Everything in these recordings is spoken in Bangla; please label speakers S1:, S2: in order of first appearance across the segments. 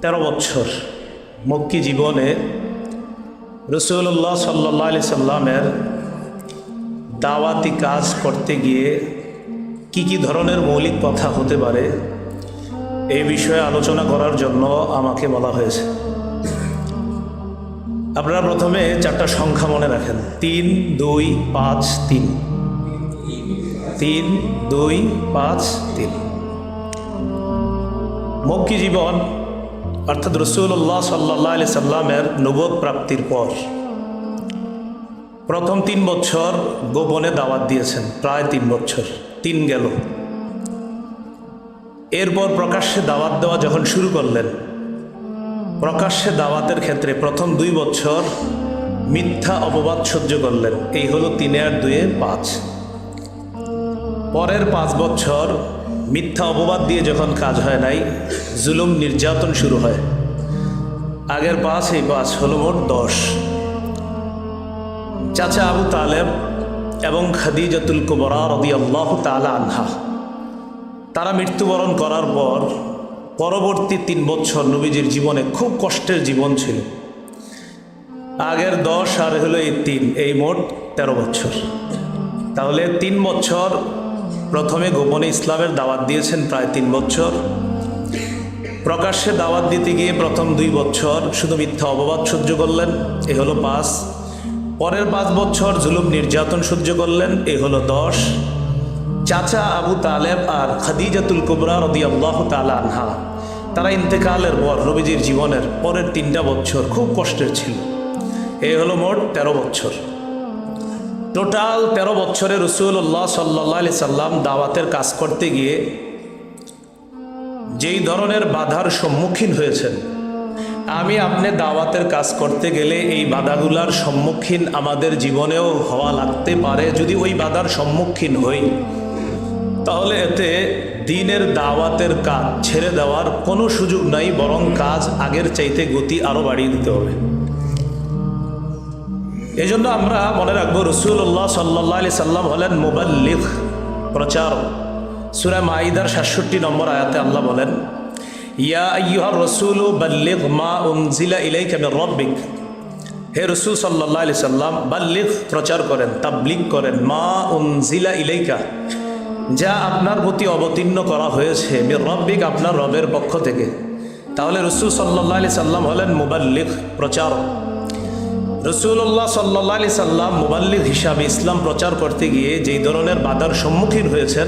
S1: 13 বছর মক্কি জীবনে রাসূলুল্লাহ সাল্লাল্লাহু আলাইহি সাল্লামের দাওয়াতি কাজ করতে গিয়ে কি কি ধরনের মৌলিক কথা হতে পারে এই বিষয়ে আলোচনা করার জন্য আমাকে বলা হয়েছে। আপনারা প্রথমে 4টা সংখ্যা মনে রাখেন, 3, 2, 5, 3, 3, 2, 5, 3। মক্কি জীবন অর্থাৎ রাসূলুল্লাহ সাল্লাল্লাহু আলাইহি সাল্লামের নবুয়ত প্রাপ্তির পর প্রথম 3 বছর গোপনে দাওয়াত দিয়েছেন, প্রায় 3 বছর, 3 গেল। এরপর প্রকাশ্যে দাওয়াত দেওয়া যখন শুরু করলেন, প্রকাশ্যে দাওয়াতের ক্ষেত্রে প্রথম 2 বছর মিথ্যা অপবাদ সহ্য করলেন, এই হলো 3 আর 2 5। পরের 5 বছর মিথ্যা অপবাদ দিয়ে যখন কাজ হয় নাই, জুলুম নির্যাতন শুরু হয়। আগের 5 এই 5 হলো মোট 10। চাচা আবু তালেব এবং খাদিজাতুল কুবরা রাদিয়াল্লাহু তাআলা আনহা তারা মৃত্যুবরণ করার পর পরবর্তী 3 বছর নবীজির জীবনে খুব কষ্টের জীবন ছিল। আগের 10 আর হলো এই 3, এই মোট 13 বছর। তাহলে 3 বছর প্রথমে গোপনে ইসলামের দাওয়াত দিয়েছেন, প্রায় 3 বছর। প্রকাশ্যে দাওয়াত দিতে গিয়ে প্রথম 2 বছর শুধু মিথ্যা অপবাদ সহ্য করলেন, এ হলো 5। পরের 5 বছর জুলুম নির্যাতন সহ্য করলেন, এ হলো 10। চাচা আবু তালেব আর খাদিজাতুল কুবরা রাদিয়াল্লাহু তাআলা আনহা তারা ইন্তেকালের পর নবীজির জীবনের পরের 3টা বছর খুব কষ্টের ছিল, এ হলো মোট 13 বছর। টোটাল 13 বছরে রাসূলুল্লাহ সাল্লাল্লাহু আলাইহি সাল্লাম দাওয়াতের কাজ করতে গিয়ে যেই ধরনের বাধার সম্মুখীন হয়েছেন, আমি আপনি দাওয়াতের কাজ করতে গেলে এই বাধাগুলার সম্মুখীন আমাদের জীবনেও হওয়া লাগতে পারে। যদি ওই বাধার সম্মুখীন হই, তাহলে এতে দ্বীনের দাওয়াতের কাজ ছেড়ে দেওয়ার কোনো সুযোগ নাই, বরং কাজ আগের চাইতে গতি আরও বাড়িয়ে দিতে হবে। এই জন্য আমরা মনে রাখবো, রাসূলুল্লাহ সাল্লাল্লাহু আলাইহি সাল্লাম হলেন মুবাল্লিগ, প্রচারক। সূরা মাইদার 66 নম্বর আয়াতে আল্লাহ বলেন, ইয়া আইয়ুহার রাসূলু বাল্লিগ মা উনজিলা ইলাইকা মির রাব্বিক। হে রাসূল সাল্লাল্লাহু আলাইহি সাল্লাম, বাল্লিগ প্রচার করেন, তাবলীগ করেন, মা উনজিলা ইলাইকা যা আপনার প্রতি অবতীর্ণ করা হয়েছে, মির রাব্বিক আপনার রবের পক্ষ থেকে। তাহলে রাসূল সাল্লাল্লাহু আলাইহি সাল্লাম হলেন মুবাল্লিগ, প্রচারক। রাসূলুল্লাহ সাল্লাল্লাহু আলাইহি সাল্লাম মুবাল্লিগ হিসাবে ইসলাম প্রচার করতে গিয়ে যেই ধরনের বাধার সম্মুখীন হয়েছেন,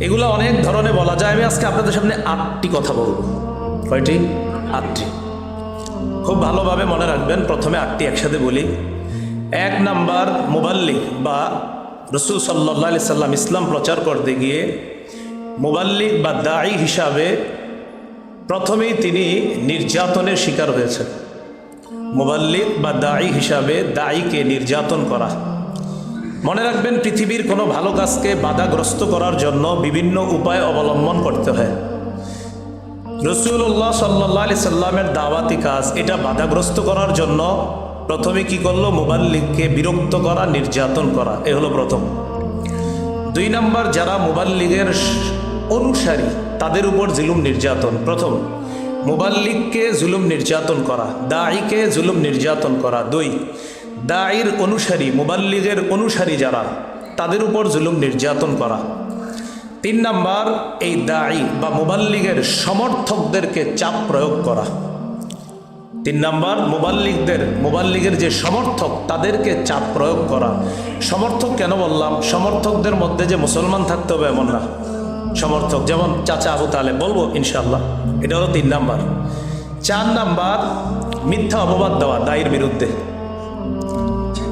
S1: এগুলো অনেক ধরনের বলা যায়। আমি আজকে আপনাদের সামনে 8টি কথা বলবো। কয়টি? 8টি। খুব ভালোভাবে মনে রাখবেন, প্রথমে 8টি একসাথে বলি। 1 নাম্বার, মুবাল্লিগ বা রাসূল সাল্লাল্লাহু আলাইহি সাল্লাম ইসলাম প্রচার করতে গিয়ে মুবাল্লিগ বা দাঈ হিসাবে প্রথমেই তিনি নির্যাতনের শিকার হয়েছেন। মুবাল্লিগ বা দাঈ হিসাবে দাঈকে নির্যাতন করা। মনে রাখবেন, পৃথিবীর কোনো ভালো কাজকে বাধাগ্রস্ত করার জন্য বিভিন্ন উপায় অবলম্বন করতে হয়। রাসূলুল্লাহ সাল্লাল্লাহু আলাইহি সাল্লামের দাওয়াতি কাজ এটা বাধাগ্রস্ত করার জন্য প্রথমে কি করলো? মুবাল্লিগকে বিরক্ত করা, নির্যাতন করা, এ হলো প্রথম। 2 নাম্বার, যারা মুবাল্লিগের অনুসারী তাদের উপর জুলুম নির্যাতন। প্রথম, মুবাল্লিগকে জুলুম নির্যাতন করা, দাঈকে জুলুম নির্যাতন করা। 2, দাঈর অনুসারী, মুবাল্লিগের অনুসারী যারা, তাদের উপর জুলুম নির্যাতন করা। 3 নাম্বার, এই দাঈ বা মুবাল্লিগের সমর্থকদেরকে চাপ প্রয়োগ করা। 3 নাম্বার, মুবাল্লিগের যে সমর্থক তাদেরকে চাপ প্রয়োগ করা। সমর্থক কেন বললাম? সমর্থকদের মধ্যে যে মুসলমান থাকতে হবে এমন না। সমর্থক যেমন চাচা আবু তালেব, বলবো ইনশাআল্লাহ, এটা হলো 3 নাম্বার। 4 নাম্বার, মিথ্যা অপবাদ দেওয়া দায়ের বিরুদ্ধে।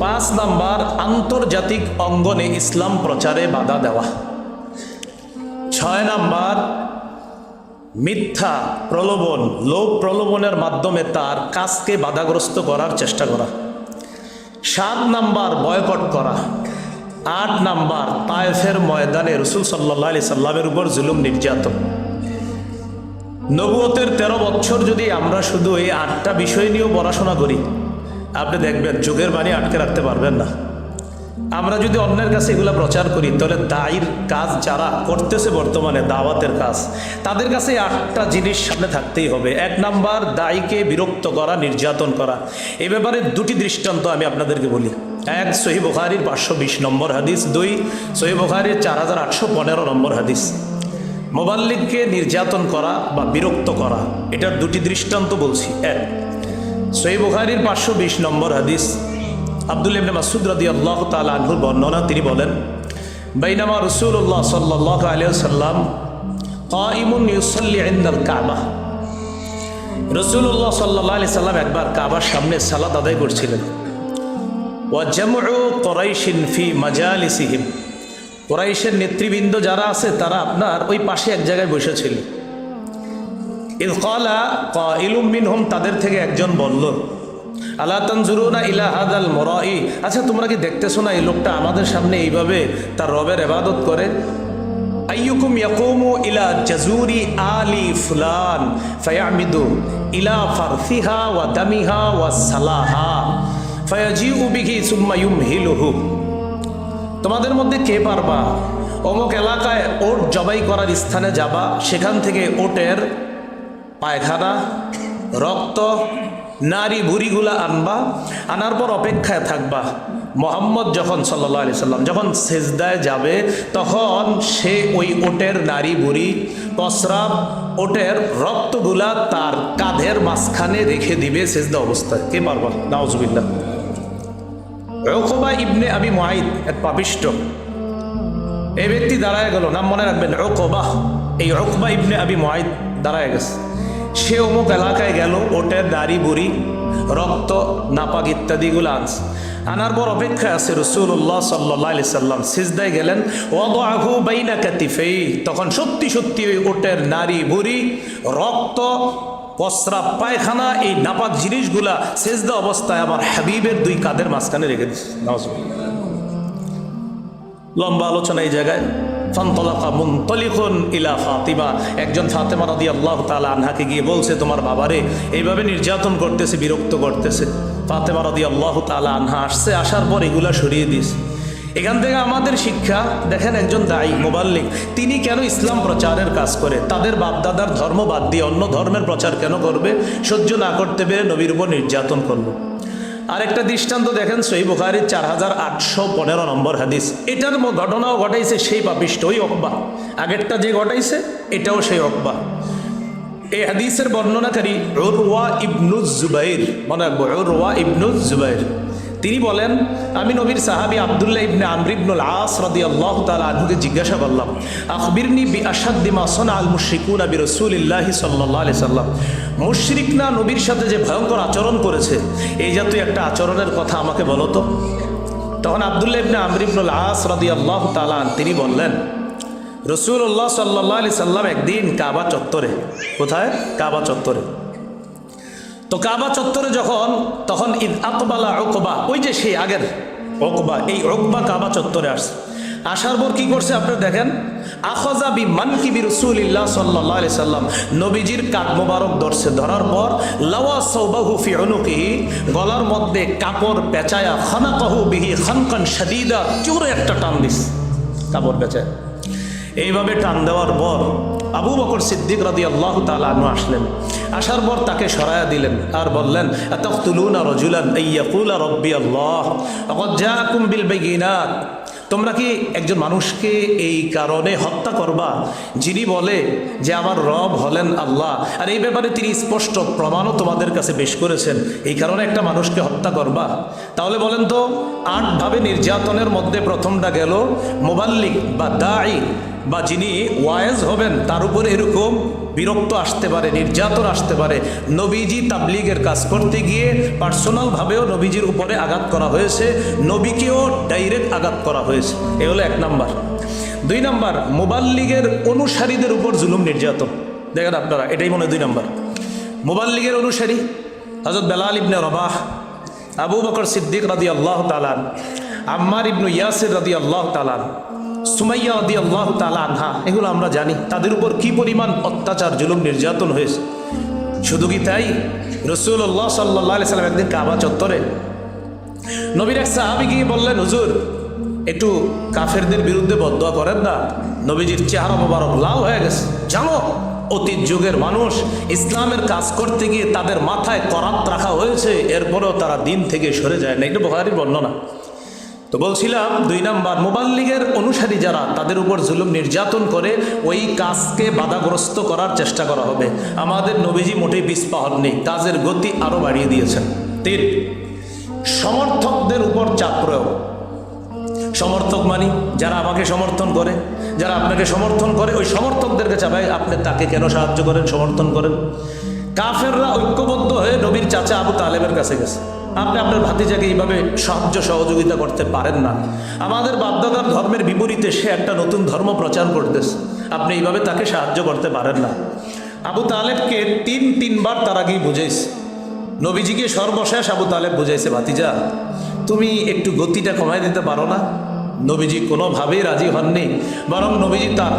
S1: 5 নাম্বার, আন্তর্জাতিক অঙ্গনে ইসলাম প্রচারে বাধা দেওয়া। 6 নাম্বার, মিথ্যা প্রলোভন, লোভ প্রলোভনের মাধ্যমে তার কাজকে বাধাগ্রস্ত করার চেষ্টা করা। 7 নাম্বার, বয়কট করা। 8 নাম্বার, তায়েফের ময়দানে রাসূল সাল্লাল্লাহু আলাইহি সাল্লামের উপর জুলুম নির্যাতন। নবুয়তের 13 বছর যদি আমরা শুধু এই 8টা বিষয় নিয়েও পড়াশোনা করি, আপনি দেখবেন যুগের বাণী আটকে রাখতে পারবেন না। আমরা যদি অন্যের কাছে এগুলা প্রচার করি তাহলে দায়ীর কাজ যারা করতেছে বর্তমানে দাওয়াতের কাজ, তাদের কাছে 8টা জিনিস সামনে থাকতেই হবে। 1 নাম্বার, দায়ীকে বিরক্ত করা, নির্যাতন করা। এই ব্যাপারে 2টি দৃষ্টান্ত আমি আপনাদেরকে বলি। 1 সহিহ বুখারীর 520 নম্বর হাদিস, 2 সহিহ বুখারীর 4815 নম্বর হাদিস। মুবাল্লিগকে নির্যাতন করা বা বিরক্ত করা, এটার 2টি দৃষ্টান্ত বলছি। 1 সহিহ বুখারীর 520 নম্বর হাদিস, আব্দুল্লাহ ইবনে মাসউদ রাদিয়াল্লাহু তাআলা আনহুর বর্ণনা। তিনি বলেন, বাইনামা রাসূলুল্লাহ সাল্লাল্লাহু আলাইহি ওয়াসাল্লাম কাইমুন ইউসাল্লি ইনদাল কাবা। রাসূলুল্লাহ সাল্লাল্লাহু আলাইহি সাল্লাম একবার কাবার সামনে সালাত আদায় করছিলেন। ওয়া জামউ কুরাইশিন ফি মাজালিসিহিম, কুরাইশের নেতৃবৃন্দ যারা আছে তারা আপনার ওই পাশে এক জায়গায় বসেছিল। ইয ক্বালা কাইলুম মিনহুম, তাদের থেকে একজন বলল, আলা তানজুরুনা ইলা হাদাল মুরাই, আচ্ছা তোমরা কি দেখতেছো না এই লোকটা আমাদের সামনে এইভাবে তার রবের ইবাদত করে। আইয়ুকুম ইয়াকুমু ইলা জাজুরি আলি ফুলান ফায়ামিদু ইলা ফারসিহা ওয়া দামিহা ওয়া সালাহা ফায়াজিউ বিহি সুম্মা ইউমহিলুহু, তোমাদের মধ্যে কে পারবা অমুক এলাকায় ওট জবাই করার স্থানে যাবা, সেখান থেকে ওটের পায়খানা, রক্ত, নারী ভুড়িগুলা আনবা, আনার পর অপেক্ষায় থাকবা। মোহাম্মদ যখন সাল্লাল্লাহু আলাইহি সাল্লাম যখন সেজদায় যাবে তখন সে ওই ওটের নারী ভুড়ি, প্রস্রাব, ওটের রক্তগুলা তার কাঁধের মাঝখানে রেখে দিবে সেজদা অবস্থায়। কে পারবা? নাউজুবিল্লাহ। উকবা ইবনে আবি মুআইদ, এক পাপিষ্ঠ, এই ব্যক্তি দাঁড়ায় গেল, নাম মনে রাখবেন উকবা। এই উকবা ইবনে আবি মুআইদ দাঁড়ায় গেছে। সে অমুক এলাকায় গেল, ওটের দাড়ি বুড়ি, রক্ত, নাপাক ইত্যাদিগুলো আনছে। আনার পর অপেক্ষায় আছে। রাসূলুল্লাহ সাল্লাল্লাহু আলাইহি সাল্লাম সিজদায় গেলেন। ওয়াদাহু বাইনা কাতিফাই, তখন সত্যি সত্যি ওই ওটের নারী বুড়ি, রক্ত, প্রস্রাব, পায়খানা, এই নাপাক জিনিসগুলা সিজদা অবস্থায় আমার হাবিবের 2 কাঁধের মাঝখানে রেখে দিচ্ছে। লম্বা আলোচনা এই জায়গায়। ফানতালাকা মুনতালিকুন ইলা ফাতিমা, একজন ফাতেমা রাদিয়াল্লাহু তাআলা আনহাকে গিয়ে বলছে, তোমার বাবারে এইভাবে নির্যাতন করতেছে, বিরক্ত করতেছে। ফাতেমা রাদিয়াল্লাহু তাআলা আনহা আসছে, আসার পর এগুলা সরিয়ে দিয়েছে। এখান থেকে আমাদের শিক্ষা, দেখেন একজন দায়ী মুবাল্লিগ তিনি কেন ইসলাম প্রচারের কাজ করে, তাদের বাপদাদার ধর্ম বাদ দিয়ে অন্য ধর্মের প্রচার কেন করবে? সহ্য না করতে পেরে নবীর উপর নির্যাতন করলো। আরেকটা দৃষ্টান্ত দেখেন, সহিহ বুখারীর 4815 নম্বর হাদিস। এটার ঘটনাও ঘটাইছে সেই পাপিষ্ঠ ওই উকবা। আগেরটা যে ঘটাইছে এটাও সেই উকবা। এই হাদিসের বর্ণনাকারী উরওয়া ইবনুজ জুবাইর, মনে রাখবো উরওয়া ইবনুজ জুবাইর। তিনি বলেন, আমি নবীর সাহাবী আব্দুল্লাহ ইবনে আমর ইবনুল আস রাদিয়াল্লাহু তাআলা আনহুকে জিজ্ঞাসা করলাম, আখবিরনি বিআশাদ্দি মা সানাআল মুশরিকুনা বিরাসূলিল্লাহি সাল্লাল্লাহু আলাইহি সাল্লাম, মুশরিকরা নবীর সাথে যে ভয়ঙ্কর আচরণ করেছে এই জাতীয় একটা আচরণের কথা আমাকে বলো তো। তখন আব্দুল্লাহ ইবনে আমর ইবনুল আস রাদিয়াল্লাহু তাআলা তিনি বললেন, রাসূলুল্লাহ সাল্লাল্লাহু আলাইহি সাল্লাম একদিন কাবা চত্বরে, কোথায়? কাবা চত্বরে। তো কাবা চত্বরে যখন, তখন ঈদ আকবালা উকবা, ওই যে সেই আগের উকবা, এই উকবা কাবা চত্বরে আসছে। আসার পর কি করছে আপনারা দেখেন, আখাযা বিমানকিবি রাসূলিল্লাহ সাল্লাল্লাহু আলাইহি সাল্লাম, নবীজির কাঁধ মোবারক ধরছে। ধরার পর লাওয়া সাওবাহু ফি উনুকিহি, গলার মধ্যে কাপড় পেঁচায়া, খানাকাহু বিহি খানকান শাদীদা, জোরে একটা টান দিস কাপড় পেঁচায়। এইভাবে টান দেওয়ার পর আবু বকর সিদ্দিক রাদিয়াল্লাহু তাআলা আনহু আসলেন। আসার পর তাকে সরায়া দিলেন আর বললেন, আতাকতুলুনা রাজুলান আইয়াকুলা রাব্বি আল্লাহ ওয়াকাদ জাআকুম বিল বাইয়িনাত, তোমরা কি একজন মানুষকে এই কারণে হত্যা করবা যিনি বলে যে আমার রব হলেন আল্লাহ, আর এই ব্যাপারে তিনি স্পষ্ট প্রমাণও তোমাদের কাছে পেশ করেছেন, এই কারণে একটা মানুষকে হত্যা করবা? তাহলে বলেন তো, 8 ভাবে নির্যাতনের মধ্যে প্রথমটা গেল মুবাল্লিগ বা দাঈ বা যিনি ওয়াইজ হবেন তার উপরে এরকম বিরক্ত আসতে পারে, নির্যাতন আসতে পারে। নবীজি তাবলিগের কাজ করতে গিয়ে পার্সোনালভাবেও নবীজির উপরে আঘাত করা হয়েছে, নবীকেও ডাইরেক্ট আঘাত করা হয়েছে। এ হলো 1 নাম্বার। 2 নাম্বার, মুবাল্লিগের অনুসারীদের উপর জুলুম নির্যাতন। দেখেন আপনারা, এটাই মনে হয় 2 নাম্বার। মুবাল্লিগের অনুসারী হযরত বেলাল ইবনে রবাহ, আবু বকর সিদ্দিক রাদিয়াল্লাহু তাআলা, আম্মার ইবনে ইয়াসির রাদিয়াল্লাহু তাআলা, সুমাইয়া রাদিয়াল্লাহু তাআলা আনহা, এগুলো আমরা জানি তাদের উপর কি পরিমাণ অত্যাচার, জুলুম, নির্যাতন হয়েছে। শুধু কি তাই, রাসূলুল্লাহ সাল্লাল্লাহু আলাইহি সাল্লাম একদিন কাবা চত্বরে নবীর এক সাহাবী গিয়ে বললেন, হুজুর একটু কাফেরদের বিরুদ্ধে বদদোয়া করেন না। নবীজির চেহারা মোবারক লাল হয়ে গেছে। জানো অতীত যুগের মানুষ ইসলামের কাজ করতে গিয়ে তাদের মাথায় করাত রাখা হয়েছে, এরপরেও তারা দিন থেকে সরে যায় না। এটা বুখারীর বর্ণনা। তো বলছিলাম 2 নাম্বার, মুবাল্লিগের অনুসারী যারা তাদের উপর জুলুম নির্যাতন করে ওই কাজকে বাধাগ্রস্ত করার চেষ্টা করা হবে। আমাদের নবীজি মোটেই পিছপা হননি, কাজের গতি আরও বাড়িয়ে দিয়েছেন। 3, সমর্থকদের উপর চাপ প্রয়োগ। সমর্থক মানি যারা আমাকে সমর্থন করে, যারা আপনাকে সমর্থন করে, ওই সমর্থকদেরকে চাপাই আপনি তাকে কেন সাহায্য করেন, সমর্থন করেন। কাফেররা ঐক্যবদ্ধ হয়ে নবীর চাচা আবু তালেবের কাছে গেছে। আপনি আপনার ভাতিজাকে এইভাবে সাহায্য সহযোগিতা করতে পারেন না। আমাদের বাপদাদার ধর্মের বিপরীতে সে একটা নতুন ধর্ম প্রচার করতেছে, আপনি এইভাবে তাকে সাহায্য করতে পারেন না। আবু তালেবকে 3বার তার আগেই বুঝাইছে। নবীজিকে সর্বশেষ আবু তালেব বুঝাইছে, ভাতিজা তুমি একটু গতিটা কমায় দিতে পারো না। নবীজি কোনোভাবেই রাজি হননি, বরং নবীজি তার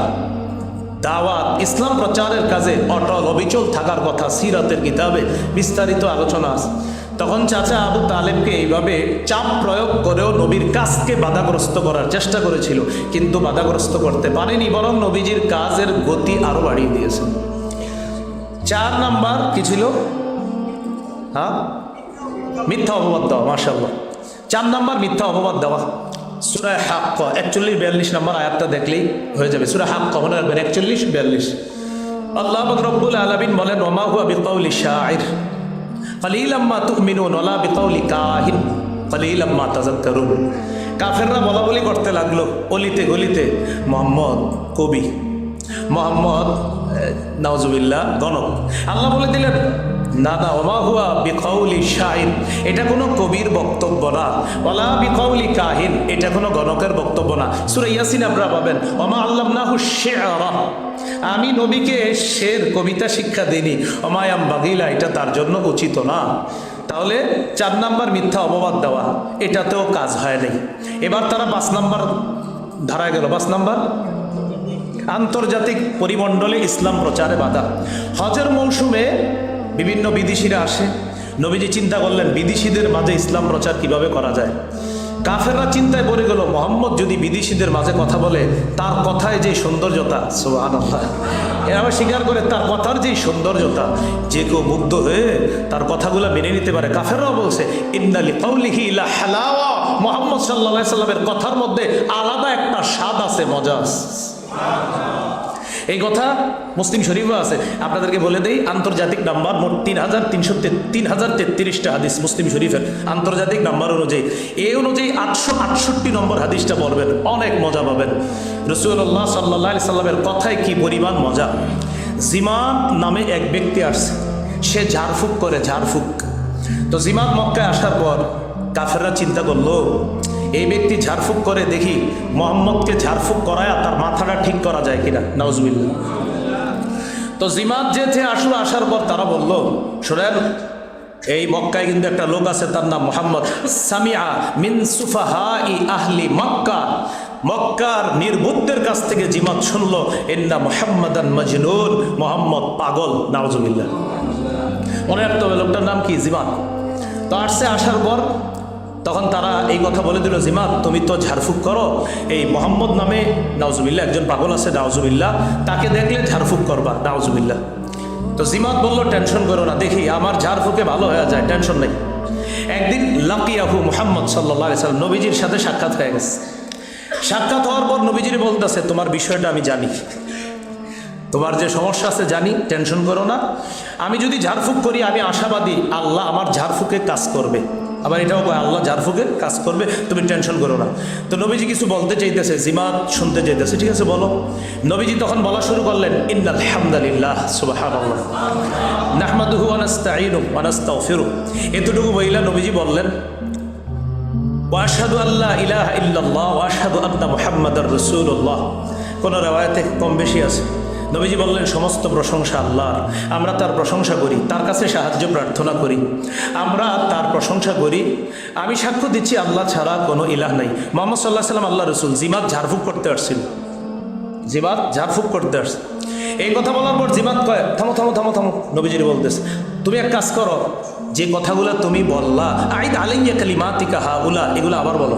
S1: দাওয়াত ইসলাম প্রচারের কাজে অটল অবিচল থাকার কথা সিরাতের কিতাবে বিস্তারিত আলোচনা আছে। তখন চাচা আবু তালেবকে এইভাবে চাপ প্রয়োগ করেও নবীর কাজকে বাধাগ্রস্ত করার চেষ্টা করেছিল, কিন্তু বাধাগ্রস্ত করতে পারেনি, বরং নবীজির কাজের গতি আরও বাড়িয়ে দিয়েছে। 4 নাম্বার কি ছিল? মিথ্যা অপবাদ দেওয়া। মাশাআল্লাহ। 4 নাম্বার মিথ্যা অপবাদ দেওয়া। সূরা হাক্কা 41-42 নম্বর আয়াতটা দেখলেই হয়ে যাবে। সূরা হাক্কা মনে রাখবেন 41-42। আল্লাহ পাক রব্বুল আলামিন বলেন, ওমা হুয়া বিকাউলি শাইর কালিলাম মা তুমিনুন ওয়ালা বিকাউলি কাহিন কালিলাম মা তাযাক্কারুন। কাফেররা বলা বলি করতে লাগলো অলিতে গলিতে, মোহাম্মদ কবি, মোহাম্মদ নাউজুবিল্লাহ গণক। আল্লাহ বলে দিলেন, না না, ওমা হুয়া বিকাউলি শাইর, এটা কোনো কবির বক্তব্য না। ওয়ালা বিকাউলি কাহিন, এটা কোনো গণকের বক্তব্য না। সূরা ইয়াসিন আপনারা পাবেন, ওমা আল্লামনাহু শি'রা, আমি নবীকে শের কবিতা শিক্ষা দিইনি। ওমা ইয়ামবাগিলা, এটা তার জন্য উচিত না। তাহলে 4 নাম্বার মিথ্যা অপবাদ দেওয়া, এটাতেও কাজ হয় নাই। এবার তারা 5 নাম্বার ধারায় গেল। 5 নাম্বার আন্তর্জাতিক পরিমণ্ডলে ইসলাম প্রচারে বাধা। হজের মৌসুমে বিভিন্ন বিদেশিরা আসে। নবীজি চিন্তা করলেন বিদেশিদের মাঝে ইসলাম প্রচার কিভাবে করা যায়। কাফেররা চিন্তায় পড়ে গেল, মোহাম্মদ যদি বিদেশিদের মাঝে কথা বলে, তার কথায় যে সৌন্দর্যতা, সুবহানাল্লাহ, এরা স্বীকার করে তার কথার যে সৌন্দর্যতা, যে কেউ মুগ্ধ হয়ে তার কথাগুলো মেনে নিতে পারে। কাফেররাও বলছে, ইন্না লিকাউলিহি লা হালাওয়া, মুহাম্মদ সাল্লাল্লাহু আলাইহি সাল্লামের কথার মধ্যে আলাদা একটা স্বাদ আছে, মজা আছে। এই কথা মুসলিম শরীফও আছে। আপনাদেরকে বলে দেই, আন্তর্জাতিক নাম্বার মোট 3033টা হাদিস মুসলিম শরীফের আন্তর্জাতিক নাম্বার অনুযায়ী। এই অনুযায়ী 868 নম্বর হাদিসটা পড়বেন, অনেক মজা পাবেন। রাসূলুল্লাহ সাল্লাল্লাহু আলাইহি সাল্লামের কথায় কি পরিমাণ মজা। জিমাদ নামে এক ব্যক্তি আসছে, সে ঝাড়ফুঁক করে, ঝাড়ফুঁক। তো জিমাদ মক্কায় আসার পর কাফেররা চিন্তা করলো, এই ব্যক্তি ঝাড়ফুঁক করে, দেখি মোহাম্মদকে ঝাড়ফুঁক করায় তার মাথাটা ঠিক করা যায় কিনা, নাউজুবিল্লাহ। তো জিমাদ যেতে আসলো, আসার পর তারা বলল, শোনেন, এই মক্কায় কিন্তু একটা লোক আছে, তার নাম মোহাম্মদ। সামিআ মিন সুফাহাই আহলি মক্কা, মক্কার নির্বুদ্ধের কাছ থেকে জিমাদ শুনলো, ইন্না মুহাম্মাদান মাজনুন, মোহাম্মদ পাগল, নাউজুবিল্লাহ। মনে রাখতে হবে লোকটার নাম কি, জিমাদ। তো আসছে, আসার পর তখন তারা এই কথা বলে দিল, জিমাদ তুমি তো ঝাড়ফুঁক করো, এই মোহাম্মদ নামে নাউজুবিল্লাহ একজন পাগল আছে, নাউজুবিল্লাহ, তাকে দেখলে ঝাড়ফুঁক করবা, নাউজুবিল্লাহ। তো জিমাদ বলল, টেনশন করো না, দেখি আমার ঝাড়ফুঁকে ভালো হয়ে যায়, টেনশন নেই। একদিন লাকিয়াহু মুহাম্মদ সাল্লাল্লাহু আলাইহি সাল্লাম, নবীজির সাথে সাক্ষাৎ হয়ে গেছে। সাক্ষাৎ হওয়ার পর নবীজির বলতেছে, তোমার বিষয়টা আমি জানি, তোমার যে সমস্যা আছে জানি, টেনশন করো না। আমি যদি ঝাড়ফুঁক করি, আমি আশাবাদী আল্লাহ আমার ঝাড়ফুঁকে কাজ করবে। আবার এটাও কয়, আল্লাহ ঝাড়ফুঁকে কাজ করবে, তুমি টেনশন করো না। তো নবীজি কিছু বলতে চাইতেছে, জিমাদ শুনতে চাইতেছে, ঠিক আছে বলো। নবীজি তখন বলা শুরু করলেন, ইন্নাল হামদুলিল্লাহ সুবহানাল্লাহ নাহমাদুহু ওয়া নাস্তাঈনুহু ওয়া নাস্তাগফিরুহু। এতটুকু বইলা নবীজি বললেন, ওয়া আশহাদু আল্লা ইলাহা ইল্লাল্লাহ ওয়া আশহাদু আন্না মুহাম্মাদার রাসূলুল্লাহ। কোন riwayate কম বেশি আছে। নবীজি বললেন, সমস্ত প্রশংসা আল্লাহর, আমরা তার প্রশংসা করি, তার কাছে সাহায্য প্রার্থনা করি, আমরা তার প্রশংসা করি। আমি সাক্ষ্য দিচ্ছি আল্লাহ ছাড়া কোনো ইলাহ নাই, মুহাম্মদ সাল্লাল্লাহু আলাইহি সাল্লাম আল্লাহ রসুল। জিমাদ ঝাড়ফুঁক করতে আসছিল, জিমাদ ঝাড়ফুঁক করতে আসছে। এই কথা বলার পর জিমাদ কয়, থামো থামো থামো থামো। নবীজির বলতেছে, তুমি এক কাজ করো, যে কথাগুলো তুমি বললা, আইদ আলাইয়া কালিমাতিকা হাউলা, এগুলো আবার বলো।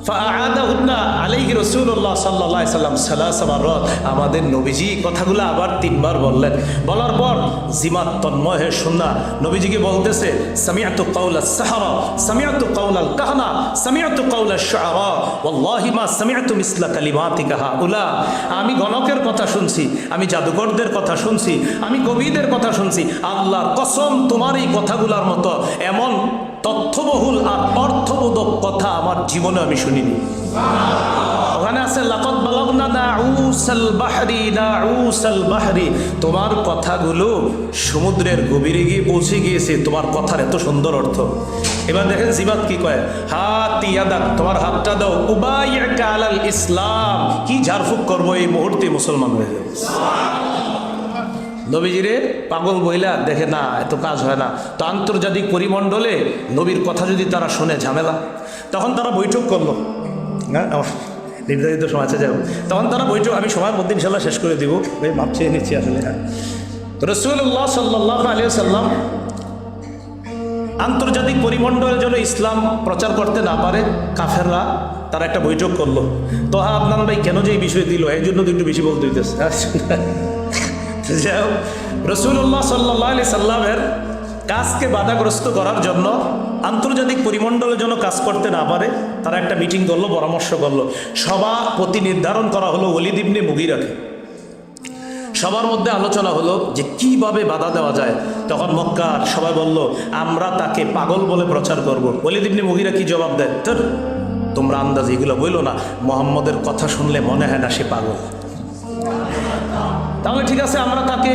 S1: ফাআদাহুন্না আলাইহি রাসূলুল্লাহ সাল্লাল্লাহু আলাইহি সাল্লাম সালাসা মাররাত। আমাদের নবীজি কথাগুলো আবার 3 বার বললেন। বলার পর জিমাত তন্ময় হয়ে শুননা নবীজিকে বলতেছে, সামিআতু কাওলাস সাহারা, সামিআতু কাওলাল কাহনা, সামিআতু কাওলাশ শুআরা, ওয়াল্লাহি মা সামিআতু মিসলা কালিমাতিকা হাউলা। আমি গণকের কথা শুনছি, আমি জাদুকরদের কথা শুনছি, আমি কবিদের কথা শুনছি, আল্লাহর কসম তোমার এই কথাগুলোর মতো এমন তথ্যবহুল আর অর্থবোধক কথা আমার জীবনে আমি শুনিনি। ওখানে আছে লাকাদ বালাগনা নাউসাল বাহরি, নাউসাল বাহরি, তোমার কথাগুলো সমুদ্রের গভীরে গিয়ে পৌঁছে গিয়েছে, তোমার কথার এত সুন্দর অর্থ। এবার দেখেন জিবাত কি কয়, হাত ইয়াদাক, তোমার হাতটা দাও, উবাইয়াকা আলাল ইসলাম, কি ঝাড়ফুঁক করবো এই মুহূর্তে মুসলমান হয়ে যাবে। নবীজিরে পাগল বইলা দেখে না, এত কাজ হয় না। তো আন্তর্জাতিক পরিমণ্ডলে নবীর কথা যদি তারা শোনে ঝামেলা, তখন তারা বৈঠক করলো। হ্যাঁ, নির্ধারিত সময় আছে যাবো, তখন তারা বৈঠক, আমি সময়ের মধ্যে ইনশাল্লাহ শেষ করে দিব, ভাবছি নিচ্ছি আসলে। হ্যাঁ, তো রাসূলুল্লাহ সাল্লাল্লাহু আলাইহি ওয়াসাল্লাম আন্তর্জাতিক পরিমণ্ডলের জন্য ইসলাম প্রচার করতে না পারে কাফেররা, তারা একটা বৈঠক করলো। তো হ্যাঁ, আপনার ভাই কেন যে এই বিষয় দিল, এই জন্য তো একটু বেশি বলতে হইতেছে। রাসূলুল্লাহ সাল্লাল্লাহু আলাইহি সাল্লামের কাজকে বাধাগ্রস্ত করার জন্য, আন্তর্জাতিক পরিমণ্ডলের জন্য কাজ করতে না পারে, তারা একটা মিটিং করলো, পরামর্শ করলো। সভাপতি নির্ধারণ করা হলো ওলীদ ইবনে মুগীরাকে। সবার মধ্যে আলোচনা হলো যে কিভাবে বাধা দেওয়া যায়। তখন মক্কার সবাই বলল, আমরা তাকে পাগল বলে প্রচার করব। ওলীদ ইবনে মুগীরা কি জবাব দেয়, তোমরা আন্দাজ এগুলো বইলো না, মুহাম্মদের কথা শুনলে মনে হয় না সে পাগল। তাহলে ঠিক আছে, আমরা তাকে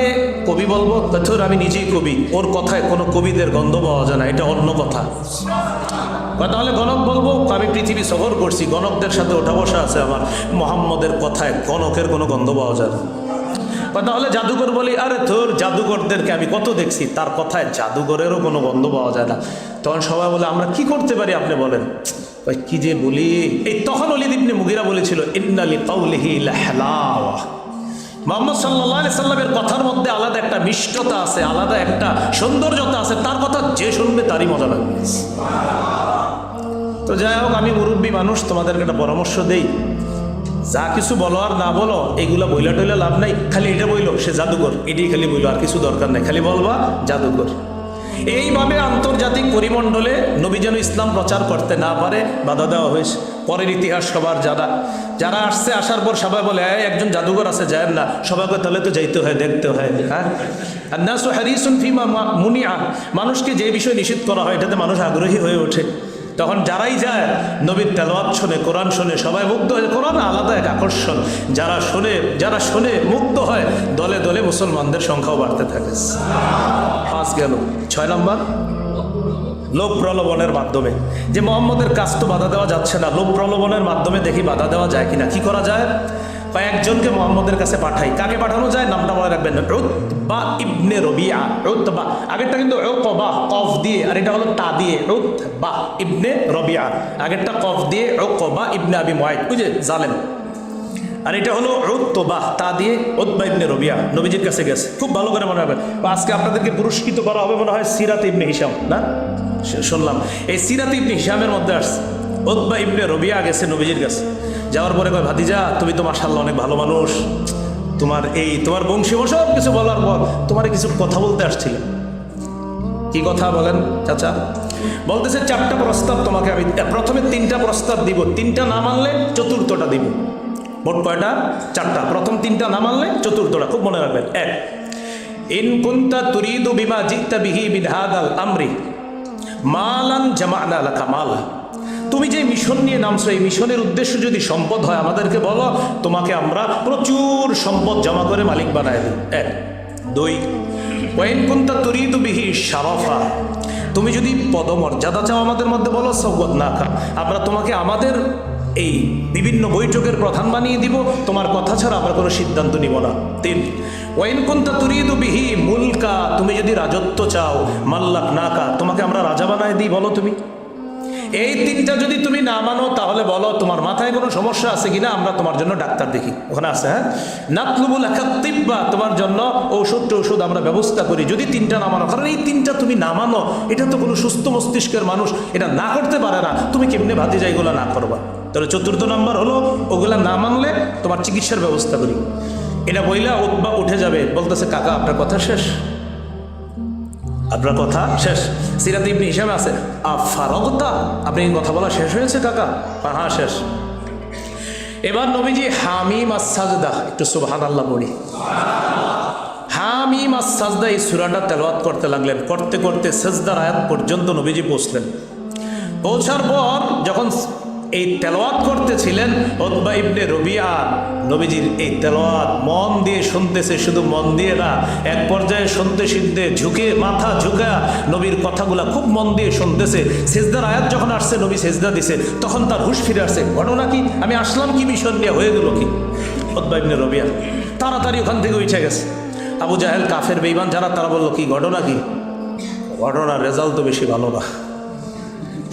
S1: কবি বলবো। ধর আমি নিজেই কবি, ওর কথায় কোনো কবিদের গন্ধ পাওয়া যায় না, এটা অন্য কথা। তাহলে গণক বলবো, আমি পৃথিবী সফর করছি, গণকদের সাথে ওঠা বসা আছে আমার, মুহাম্মদের কথায় গণকের কোনো গন্ধ পাওয়া যায় না। তাহলে জাদুকর বলি, আরে তোর জাদুকরদেরকে আমি কত দেখছি, তার কথায় জাদুকরেরও কোনো গন্ধ পাওয়া যায় না। তখন সবাই বলে, আমরা কি করতে পারি আপনি বলেন। কি যে বলি, এই তখন ওলীদ ইবনে মুগীরা বলেছিল, ইন্না লিকাউলিহি লাহলাওয়া, মুহাম্মদ সাল্লাল্লাহু আলাইহি সাল্লামের কথার মধ্যে আলাদা একটা মিষ্টতা আছে, আলাদা একটা সৌন্দর্যতা আছে, তার কথা যে শুনবে তারই মজা লাগবে। তো যাই হোক, আমি মুরব্বী মানুষ, তোমাদেরকে একটা পরামর্শ দেই, যা কিছু বলো আর না বলো, এইগুলা বইলা টইলা লাভ নাই। খালি এটা বইলো সে জাদুকর, এটাই খালি বইলো, আর কিছু দরকার নাই, খালি বলবা জাদুকর। এইভাবে আন্তর্জাতিক পরিমণ্ডলে নবী যেন ইসলাম প্রচার করতে না পারে বাধা দেওয়া হয়েছে। পরের ইতিহাস সবার যারা আসছে, আসার পর সবাই বলে একজন জাদুঘর আছে, যায় না, সবাইকে তাহলে তো যাইতে হয়, দেখতে হয়। হ্যাঁ, আর নাসু হারিসুন ফিমা মুনিআ, মানুষকে যে বিষয় নিষিদ্ধ করা হয় এটাতে মানুষ আগ্রহী হয়ে ওঠে। তখন যারাই যায় নবীর তেলাওয়াত শোনে, কোরআন শোনে, সবাই মুগ্ধ হয়। কোরআন আলাদা এক আকর্ষণ, যারা শোনে মুগ্ধ হয়, দলে দলে মুসলমানদের সংখ্যাও বাড়তে থাকে। 5 গেল। 6 নম্বর, লোভ প্রলোভনের মাধ্যমে। যে মুহাম্মদের কাজ তো বাধা দেওয়া যাচ্ছে না, লোভ প্রলোভনের মাধ্যমে দেখি বাধা দেওয়া যায় কিনা। কি করা যায়? কয়েকজনকে মুহাম্মদের কাছে পাঠাই। কাকে পাঠানো যায়? নামটা মনে রাখবেন, উতবা ইবনে রবিআ। উতবা, আগেরটা কিন্তু উকবা কফ দিয়ে, আর এটা হলো তা দিয়ে, উতবা ইবনে রবিআ। আগেরটা কফ দিয়ে, উকবা ইবনে আবি মুআইদ, বুঝে জালেম। আর এটা হলো উতবা তা দিয়ে, উতবা ইবনে রবিআ নবীজির কাছে গেছে। খুব ভালো করে মনে রাখবেন। আজকে আপনাদেরকে পুরস্কৃত করা হবে মনে হয় সিরাত ইবনে হিশাম, না শুনলাম এই সিরাত ইবনে হিশামের মধ্যে আসছে উতবা ইবনে রবিআ গেছে নবীজির কাছে। যাওয়ার পরে কয়, ভাতিজা তুমি তো মাশাআল্লাহ অনেক ভালো মানুষ, তোমার বংশী সব কিছু বলার পর তোমার কিছু কথা বলতে আসছিল। কি কথা বলেন চাচা? বলতেছে 4টা প্রস্তাব তোমাকে আমি, প্রথমে 3টা প্রস্তাব দিব, 3টা না মানলে 4টা দিব। মোট কয়টা? 4টা। প্রথম 3টা না মানলে 4টা। খুব মনে রাখবেন। 1, ইন কুনতা তুরিদু বিমা জিতা বিহি মিন হাদাল আমরি মালান জামা'না লাকা মালা। তুমি যে মিশন নিয়ে নামছো, এই মিশনের উদ্দেশ্য যদি সম্পদ হয়, আমাদেরকে বলো, তোমাকে আমরা প্রচুর সম্পদ জমা করে মালিক বানায় দিই। 1, 2, ওয়াইন কুনতা তুরিদু বিহি শারাফা, তুমি যদি পদমর্যাদা চাও আমাদের মধ্যে বলো, সওয়াদ না খা, আমরা তোমাকে আমাদের এই বিভিন্ন বৈঠকের প্রধান বানিয়ে দিব, তোমার কথা ছাড়া আমরা কোনো সিদ্ধান্ত নিব না। 3, ওয়াইন কুনতা তুরিদু বিহি মুলকা, তুমি যদি রাজত্ব চাও, মাল্লাক নাকা, তোমাকে আমরা রাজা বানায় দিই, বলো তুমি। এই 3টা যদি তুমি না মানো, তাহলে বলো তোমার মাথায় কোনো সমস্যা আছে কিনা, আমরা তোমার জন্য ডাক্তার দেখি। ওখানে আছে, হ্যাঁ, নাতলুবুল তিব্বা, তোমার জন্য ঔষধ আমরা ব্যবস্থা করি, যদি 3টা না মানো। কারণ এই 3টা তুমি না মানো, এটা তো কোনো সুস্থ মস্তিষ্কের মানুষ এটা না করতে পারে না, তুমি কেমনে ভাতিজা এগুলো না করবা? তাহলে চতুর্থ নাম্বার হলো ওগুলা না মানলে তোমার চিকিৎসার ব্যবস্থা করি। এটা বইলা উতবা উঠে যাবে, বলতেছে কাকা আপনার কথা শেষ, আপনার কথা শেষ। সিরাত ইবনে হিশামে আছে আফারগতা, আপনি কথা বলা শেষ হয়েছে কাকা? হ্যাঁ শেষ। এবার নবীজি হামিম আস-সাজদা, একটু সুবহানাল্লাহ বলি। হামিম আস-সাজদা এই সূরাটা তেলাওয়াত করতে লাগলেন। করতে করতে সাজদার আয়াত পর্যন্ত নবীজি পৌঁছলেন। পৌঁছার পর যখন এই তেলাওয়াত করতেছিলেন, উতবা ইবনে রবিয়া নবীজির এই তেলাওয়াত মন দিয়ে শুনতেছে, শুধু মন দিয়ে না, এক পর্যায়ে শুনতে শুনতে ঝুঁকে মাথা ঝুঁকা নবীর কথাগুলা খুব মন দিয়ে শুনতেছে। সেজদার আয়াত যখন আসছে, নবী সেজদা দিছে, তখন তার হুঁশ ফিরে আসছে। ঘটনা কি? আমি আসলাম কি মিশন নিয়ে, হয়ে গেল কি? উতবা ইবনে রবিয়া তাড়াতাড়ি ওখান থেকে উঠে গেছে। আবু জাহেল, কাফের বেঈমান যারা, তারা বললো কি ঘটনা কি? ঘটনার রেজাল্ট তো বেশি ভালো না,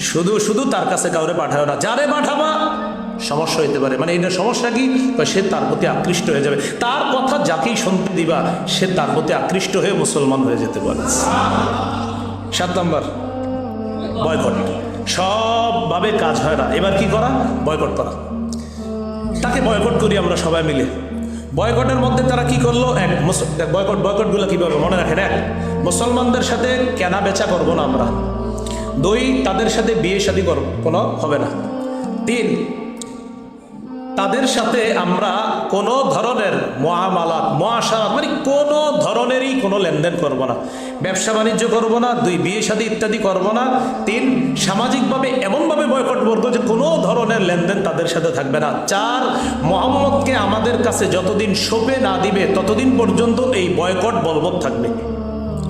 S1: শুধু শুধু তার কাছে কাউরে পাঠাও না, যারে পাঠাবা সমস্যা হইতে পারে। মানে এটা সমস্যা কি? সে তার প্রতি আকৃষ্ট হয়ে যাবে, তার কথা যাকেই শুনতে দিবা সে তার প্রতি আকৃষ্ট হয়ে মুসলমান হয়ে যেতে পারে। 7 নম্বর বয়কট। সবভাবে কাজ হয় না, এবার কি করা? বয়কট করা। তাকে বয়কট করি আমরা সবাই মিলে। বয়কটের মধ্যে তারা কি করলো? বয়কটগুলো কীভাবে মনে রাখেন? 1, মুসলমানদের সাথে কেনা বেচা করবো না আমরা। 2, তাদের সাথে বিয়ে শাদী কোনো হবে না। 3, তাদের সাথে আমরা কোনো ধরনের মুআমালাত মুআশারাত মানে কোনো ধরনেরই কোনো লেনদেন করব না, ব্যবসা বাণিজ্য করব না। 2, বিয়ে শাদী ইত্যাদি করব না। 3, সামাজিকভাবে এমনভাবে বয়কট করবো যে কোনো ধরনের লেনদেন তাদের সাথে থাকবে না। 4, মুহাম্মদকে আমাদের কাছে যতদিন সঁপে না দিবে ততদিন পর্যন্ত এই বয়কট বলবৎ থাকবে।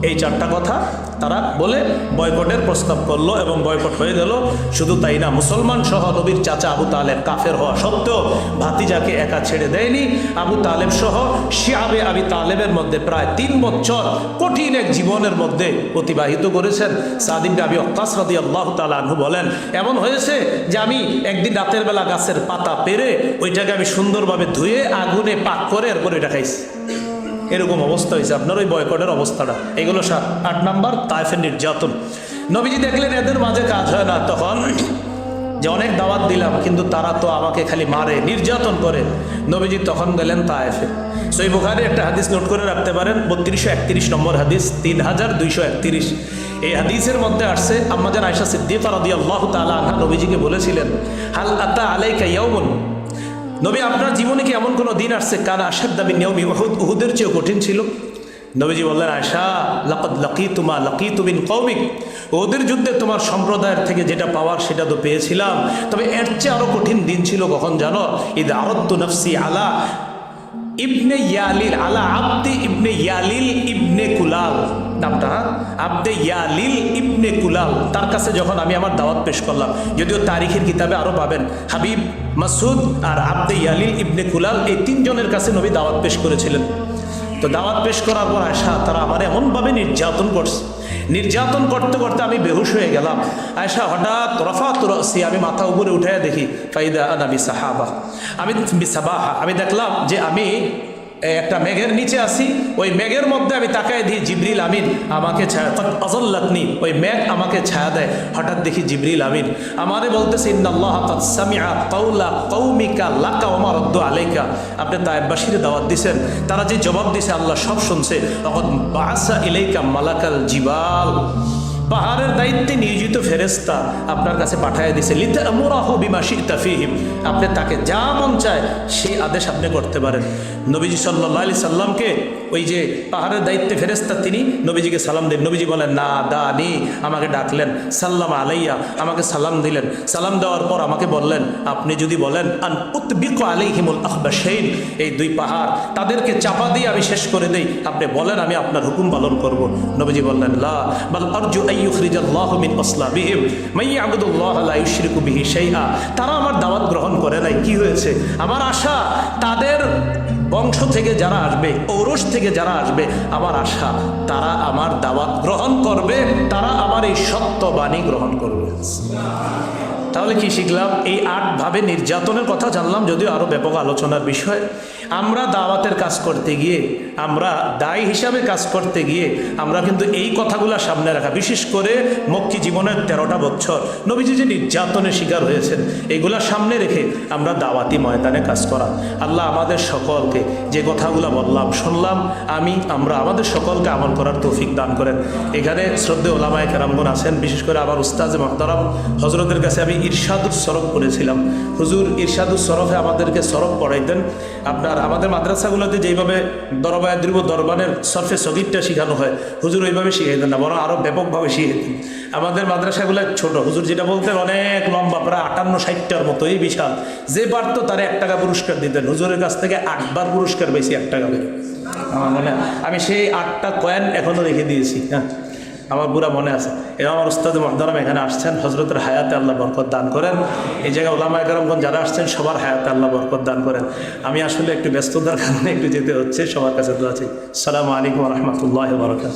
S1: এই 4টা কথা তারা বলে বয়কটের প্রস্তাব করলো এবং বয়কট হয়ে গেল। শুধু তাই না, মুসলমান সহ নবীর চাচা আবু তালেব কাফের হওয়া সত্ত্বেও ভাতিজাকে একা ছেড়ে দেয়নি। আবু তালেব সহ শিয়াবে আবি তালেবের মধ্যে প্রায় 3 বছর কঠিন এক জীবনের মধ্যে অতিবাহিত করেছেন। সাদ ইবনে আবি ওয়াক্কাস রাদিয়াল্লাহু তাআলা আনহু বলেন, এমন হয়েছে যে আমি একদিন রাতের বেলা গাছের পাতা পেরে ওইটাকে আমি সুন্দরভাবে ধুয়ে আগুনে পাক করে এরপর ওইটা খাইছি। এরকম অবস্থা হয়েছে আপনার ওই বয়কটের অবস্থাটা। এগুলো 8 নাম্বার তায়েফের নির্যাতন। নবীজি দেখলেন এদের মাঝে কাজ হয় না, তখন যে অনেক দাওয়াত দিলাম কিন্তু তারা তো আমাকে খালি মারে, নির্যাতন করে। নবীজি তখন গেলেন তায়েফে। সহিহ বুখারী একটা হাদিস নোট করে রাখতে পারেন, 3231 নম্বর হাদিস, 3231। এই হাদিসের মধ্যে আসছে আম্মাজান আয়েশা সিদ্দিকা রাদিয়াল্লাহু তাআলা আনহা নবীজিকে বলেছিলেন, হাল আতা আলাইকা ইয়াউমুন, নবী আপনার জীবনে কি এমন কোনো দিন আসছে কানা আশাদ্দা মিন ইয়াউমি উহুদ, উহুদের চেয়েও কঠিন ছিল? নবীজি বললেন, আয়েশা লাকাদ লাকিতু মা লাকিতু মিন কওমিক, ওদের যুদ্ধে তোমার সম্প্রদায়ের থেকে যেটা পাওয়ার সেটা তো পেয়েছিলাম, তবে এর চেয়ে আরও কঠিন দিন ছিল কখন জানো? ইদ আরাদতু নাফসি আলা ইবনে ইয়ালিল, আলা আব্দি ইবনে ইয়ালিল ইবনে কুলাল, নামটা আব্দে ইয়ালিল ইবনে কুলাল, তার কাছে যখন আমি আমার দাওয়াত পেশ করলাম। যদিও তারিখের কিতাবে আরও পাবেন হাবিব, মাসুদ আর আব্দে ইয়ালিল ইবনে কুলাল, এই 3 জনের কাছে নবী দাওয়াত পেশ করেছিলেন। তো দাওয়াত পেশ করার পর আয়েশা তারা আমার এমনভাবে নির্যাতন করছে, নির্যাতন করতে করতে আমি বেহুশ হয়ে গেলাম। আয়েশা হঠাৎ রফাত রাসি, আমি মাথা উপরে উঠে দেখি, ফাইদা আনা বিসাহাবা, আমি বিসাবাহা, আমি দেখলাম যে আমি একটা মেঘের নিচে আসি। ওই মেঘের মধ্যে আমি তাকায় দিই জিবরিল আমিন আমাকে ছায়া, আযাল্লাতনি, ওই মেঘ আমাকে ছায়া দেয়। হঠাৎ দেখি জিবরিল আমিন আমারে বলতেছে, ইন্নাল্লাহা কাদ সামিআ কাওলা কওমিকা লাকা ওয়া মা রাদ্দু আলাইকা, আপনি তায়েফবাসীর দাওয়াত দিয়েছেন, তারা যে জবাব দিয়েছে আল্লাহ সব শুনছে। তখন বাআসা ইলাইকা মালাকাল জিবাল, পাহাড়ের দায়িত্বে নিয়োজিত ফেরেশতা আপনার কাছে পাঠিয়ে দিয়েছে, লিতা'মুরাহু বিমা শি'তা ফীহিম, আপনি তাকে যা মন চায় সেই আদেশ আপনি করতে পারেন। নবীজি সাল্লাল্লাহু আলাইহি সাল্লামকে ওই যে পাহাড়ের দায়িত্বে ফেরেশতা তিনি নবীজিকে সালাম দেন। নবীজি বলেন, না দানি, আমাকে ডাকলেন, সাল্লাম আলাইয়া, আমাকে সালাম দিলেন। সালাম দেওয়ার পর আমাকে বললেন, আপনি যদি বলেন আন উতবিকু আলাইহিমুল আখবাশাইন, এই 2 পাহাড় তাদেরকে চাপা দিয়ে আমি শেষ করে দেই, আপনি বলেন আমি আপনার হুকুম পালন করব। নবীজি বললেন, লা বাল আরজু আইয়ুখরিজাল্লাহু মিন আসলাবিহিম মান ইয়াবুদুল্লাহ লা ইউশরিকু বিহি শাইআ, তারা আমার দাওয়াত গ্রহণ করে নাই, কি হয়েছে? আমার আশা তাদের বংশ থেকে যারা আসবে, ঔরস থেকে যারা আসবে, আমার আশা তারা আমার দাওয়াত গ্রহণ করবে, তারা আমার এই সত্য বাণী গ্রহণ করবে। তাহলে কি শিখলাম? এই 8 ভাবে নির্যাতনের কথা জানলাম, যদিও আরও ব্যাপক আলোচনার বিষয়। আমরা দাওয়াতের কাজ করতে গিয়ে, আমরা দায়ী হিসাবে কাজ করতে গিয়ে আমরা কিন্তু এই কথাগুলো সামনে রাখা, বিশেষ করে মক্কি জীবনের 13টা বছর নবীজি যে নির্যাতনের শিকার হয়েছেন, এগুলা সামনে রেখে আমরা দাওয়াতি ময়দানে কাজ করা। আল্লাহ আমাদের সকলকে যে কথাগুলো বললাম, শুনলাম, আমরা আমাদের সকলকে আমল করার তৌফিক দান করেন। এখানে শ্রদ্ধেয় ওলামায়ে কেরামগণ আছেন, বিশেষ করে আমার উস্তাজে মুহতারাম হজরতের কাছে আমি ইরশাদুস সরফ পড়েছিলাম। হুজুর ইরশাদুস সরফে আমাদেরকে সরফ পড়াইতেন। আমাদের মাদ্রাসাগুলোতে যেইভাবে দরবায় দ্রুব দরবানের সরফে সগীরটা শেখানো হয়, হুজুর ওইভাবে শিখাইতেন না, বরং আরও ব্যাপকভাবে শিখাইতেন। আমাদের মাদ্রাসাগুলো ছোট, হুজুর যেটা বলতেন অনেক লম্বা, প্রায় 58-60টার মতো, এই বিশাল। যে পারতো তারা 1 টাকা পুরস্কার দিতেন। হুজুরের কাছ থেকে 8বার পুরস্কার পেয়েছি 1 টাকা করে। আমার মনে, আমি সেই 8টা কয়েন এখনও রেখে দিয়েছি। হ্যাঁ, আমার পুরা মনে আছে। এবং আমার উস্তাদ মুহতারাম এখানে আসছেন, হজরতের হায়াতে আল্লাহ বরকত দান করেন। এই জায়গায় ওলামায়ে কেরামগণ যারা আসছেন সবার হায়াতে আল্লাহ বরকত দান করেন। আমি আসলে একটু ব্যস্ততার কারণে একটু যেতে হচ্ছে, সবার কাছে দোয়া চাই। আসসালামু আলাইকুম ওয়া রাহমাতুল্লাহি ওয়া বারাকাতুহু।